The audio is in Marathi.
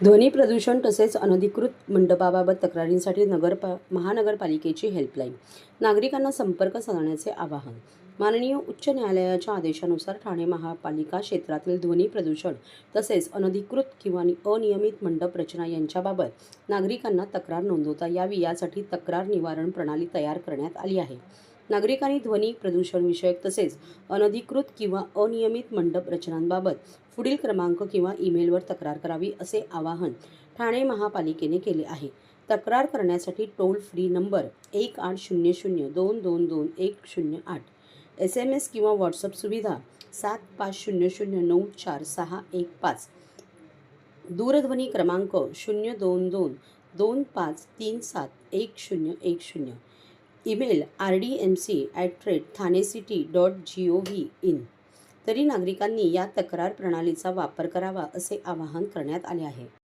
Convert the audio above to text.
ध्वनी प्रदूषण तसेच अनधिकृत मंडपाबाबत तक्रारींसाठी महानगरपालिकेची हेल्पलाईन. नागरिकांना संपर्क साधण्याचे आवाहन. माननीय उच्च न्यायालयाच्या आदेशानुसार ठाणे महापालिका क्षेत्रातील ध्वनी प्रदूषण तसेच अनधिकृत किंवा अनियमित मंडप रचना यांच्याबाबत नागरिकांना तक्रार नोंदवता यावी यासाठी तक्रार निवारण प्रणाली तयार करण्यात आली आहे. नागरिकांनी ध्वनी प्रदूषणविषयक तसेच अनधिकृत किंवा अनियमित मंडप रचनांबाबत पुढील क्रमांक किंवा ईमेलवर तक्रार करावी असे आवाहन ठाणे महापालिकेने केले आहे. तक्रार करण्यासाठी टोल फ्री नंबर 1800-222-108, SMS किंवा व्हॉट्सअप सुविधा 7500-94615, दूरध्वनी क्रमांक 022-2537-1010, ईमेल rdmc@thanecity.gov.in. तरी नागरिकांनी या तक्रार प्रणालीचा वापर करावा असे आवाहन करण्यात आले आहे.